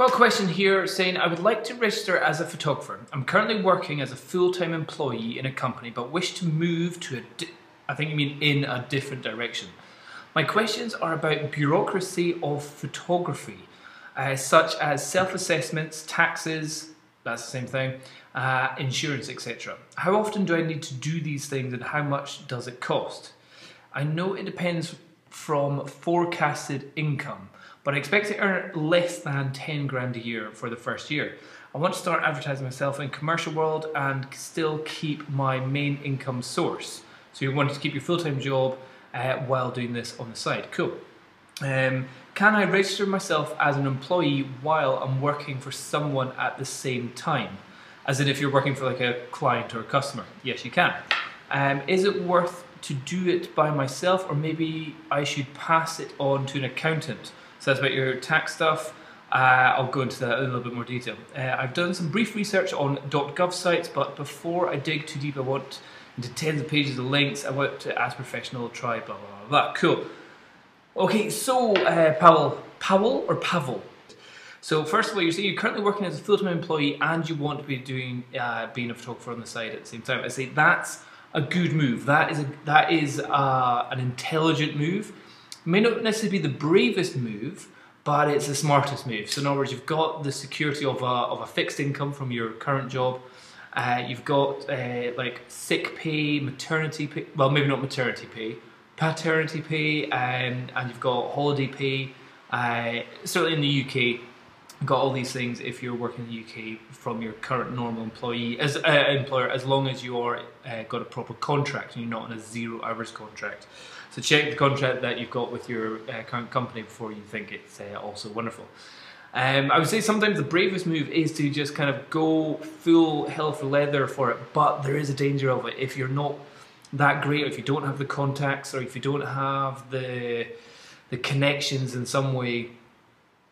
Got a question here saying, I would like to register as a photographer. I'm currently working as a full-time employee in a company but wish to move to in a different direction. My questions are about bureaucracy of photography, such as self-assessments, taxes, that's the same thing, insurance, etc. How often do I need to do these things and how much does it cost? I know it depends from forecasted income, but I expect to earn less than 10 grand a year for the first year. I want to start advertising myself in commercial world and still keep my main income source. So you want to keep your full-time job while doing this on the side. Cool. Can I register myself as an employee while I'm working for someone at the same time? As in if you're working for like a client or a customer. Yes, you can. Is it worth to do it by myself, or maybe I should pass it on to an accountant? So that's about your tax stuff. I'll go into that in a little bit more detail. I've done some brief research on .gov sites, but before I dig too deep, I want into tens of pages of links. I want to ask professional, try blah, blah, blah, blah. Cool. Okay, so Pavel or Pavel? So first of all, you're saying you're currently working as a full-time employee and you want to be doing being a photographer on the side at the same time. I say that's a good move. That is an intelligent move. It may not necessarily be the bravest move, but it's the smartest move. So in other words, you've got the security of a fixed income from your current job. You've got like sick pay, maternity pay, well maybe not maternity pay, paternity pay, and you've got holiday pay. Certainly in the UK, you've got all these things if you're working in the UK from your current normal employer, as long as you are got a proper contract and you're not on a 0 hours contract. So check the contract that you've got with your current company before you think it's also wonderful. I would say sometimes the bravest move is to just kind of go full hell for leather for it, but there is a danger of it. If you're not that great, or if you don't have the contacts, or if you don't have the connections in some way,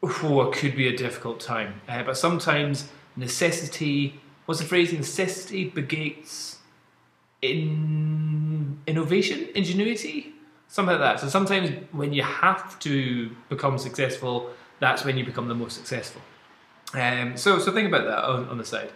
it could be a difficult time. But sometimes necessity, what's the phrase? Necessity begets innovation, ingenuity, something like that. So sometimes when you have to become successful, that's when you become the most successful. So think about that on the side.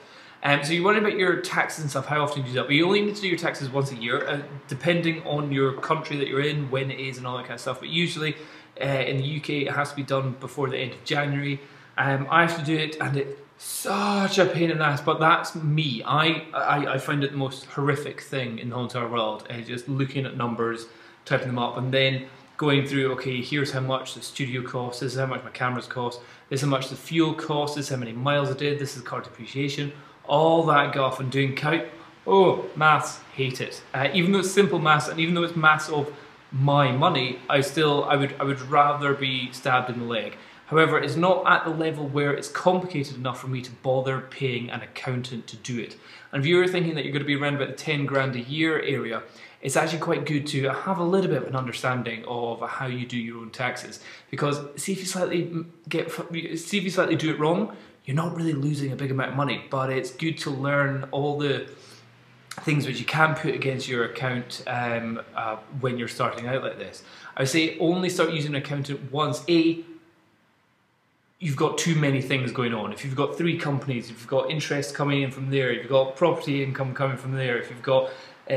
So you're wondering about your taxes and stuff, how often do you do that? But you only need to do your taxes once a year, depending on your country that you're in, when it is and all that kind of stuff. But usually in the UK it has to be done before the end of January. I have to do it and it's such a pain in the ass, but that's me. I find it the most horrific thing in the whole entire world, just looking at numbers, typing them up, and then going through, okay, here's how much the studio costs, this is how much my cameras cost, this is how much the fuel costs, this is how many miles I did, this is car depreciation, all that guff, and doing count. Oh, maths, hate it. Even though it's simple maths, and even though it's maths of my money, I would rather be stabbed in the leg. However, it's not at the level where it's complicated enough for me to bother paying an accountant to do it. And if you're thinking that you're going to be around about the 10 grand a year area, it's actually quite good to have a little bit of an understanding of how you do your own taxes. Because see if you slightly do it wrong, you're not really losing a big amount of money, but it's good to learn all the things which you can put against your account when you're starting out like this. I would say only start using an accountant once you've got too many things going on. If you've got 3 companies, if you've got interest coming in from there, if you've got property income coming from there, if you've got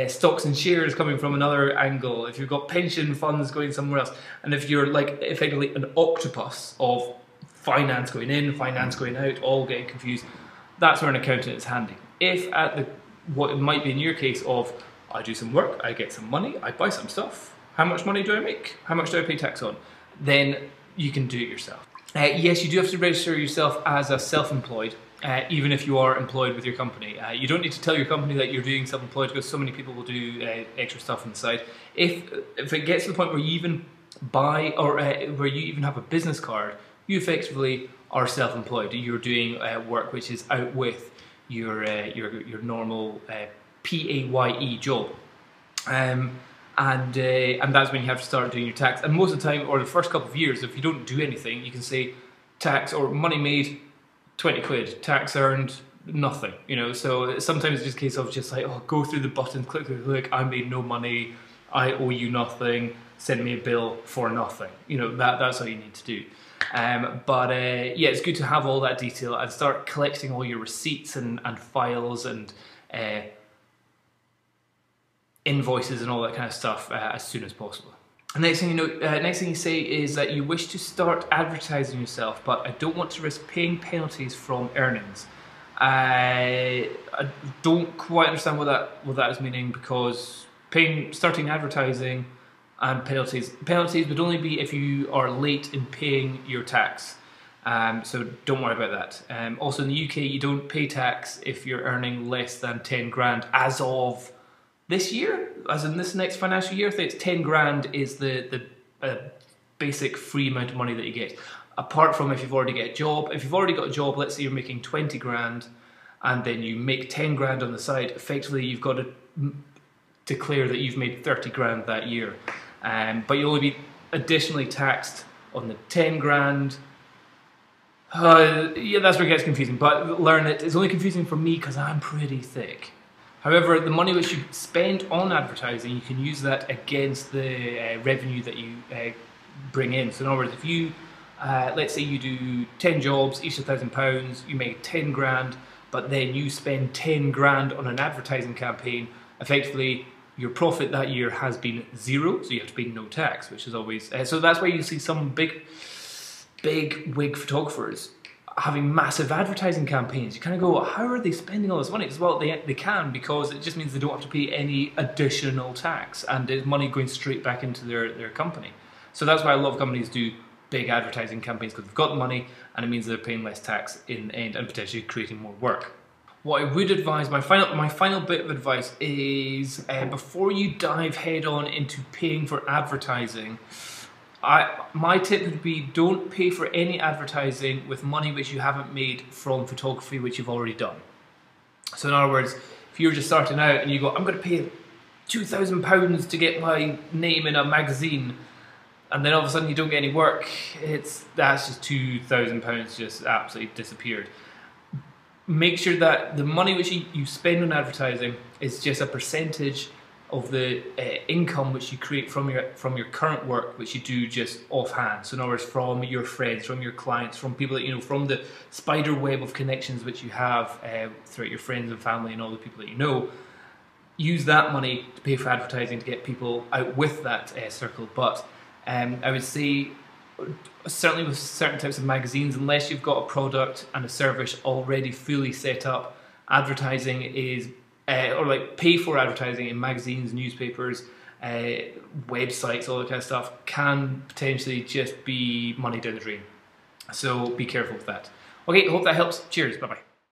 stocks and shares coming from another angle, if you've got pension funds going somewhere else, and if you're like effectively an octopus of finance going in, finance going out, all getting confused, that's where an accountant is handy. If at what it might be in your case of, I do some work, I get some money, I buy some stuff, how much money do I make? How much do I pay tax on? Then you can do it yourself. Yes, you do have to register yourself as a self-employed, even if you are employed with your company. You don't need to tell your company that you're doing self-employed, because so many people will do extra stuff on the side. If it gets to the point where you even buy, or where you even have a business card, you effectively are self-employed. You're doing work which is out with your normal PAYE job. And that's when you have to start doing your tax. And most of the time, or the first couple of years, if you don't do anything, you can say tax or money made 20 quid, tax earned nothing, you know. So sometimes it's just a case of just like, oh, go through the buttons, click, click, click, I made no money, I owe you nothing, send me a bill for nothing. You know, that's all you need to do. Yeah, it's good to have all that detail and start collecting all your receipts and files and invoices and all that kind of stuff as soon as possible. The next thing next thing you say is that you wish to start advertising yourself, but I don't want to risk paying penalties from earnings. I don't quite understand what that is meaning, because starting advertising and penalties would only be if you are late in paying your tax. So don't worry about that. Also in the UK, you don't pay tax if you're earning less than 10 grand as of this year, as in this next financial year. I think it's 10 grand is the basic free amount of money that you get. Apart from if you've already got a job. If you've already got a job, let's say you're making 20 grand and then you make 10 grand on the side, effectively you've got to declare that you've made 30 grand that year. But you'll only be additionally taxed on the 10 grand. Yeah, that's where it gets confusing, but learn it. It's only confusing for me because I'm pretty thick. However, the money which you spend on advertising, you can use that against the revenue that you bring in. So in other words, if you, let's say you do 10 jobs, each £1,000, you make 10 grand, but then you spend 10 grand on an advertising campaign, effectively your profit that year has been zero, so you have to pay no tax, which is always, so that's why you see some big wig photographers having massive advertising campaigns. You kind of go, how are they spending all this money? Well, they can, because it just means they don't have to pay any additional tax, and there's money going straight back into their company. So that's why a lot of companies do big advertising campaigns, because they've got the money and it means they're paying less tax in the end and potentially creating more work. What I would advise, my final bit of advice is before you dive head on into paying for advertising, my tip would be don't pay for any advertising with money which you haven't made from photography which you've already done. So in other words, if you're just starting out and you go, I'm going to pay £2,000 to get my name in a magazine, and then all of a sudden you don't get any work, that's just £2,000 just absolutely disappeared. Make sure that the money which you spend on advertising is just a percentage of the income which you create from your current work, which you do just offhand. So in other words, from your friends, from your clients, from people that you know, from the spider web of connections which you have throughout your friends and family and all the people that you know. Use that money to pay for advertising to get people out with that circle. But I would say, certainly with certain types of magazines, unless you've got a product and a service already fully set up, advertising is, or like pay for advertising in magazines, newspapers, websites, all that kind of stuff, can potentially just be money down the drain. So be careful with that. Okay, I hope that helps. Cheers, bye bye.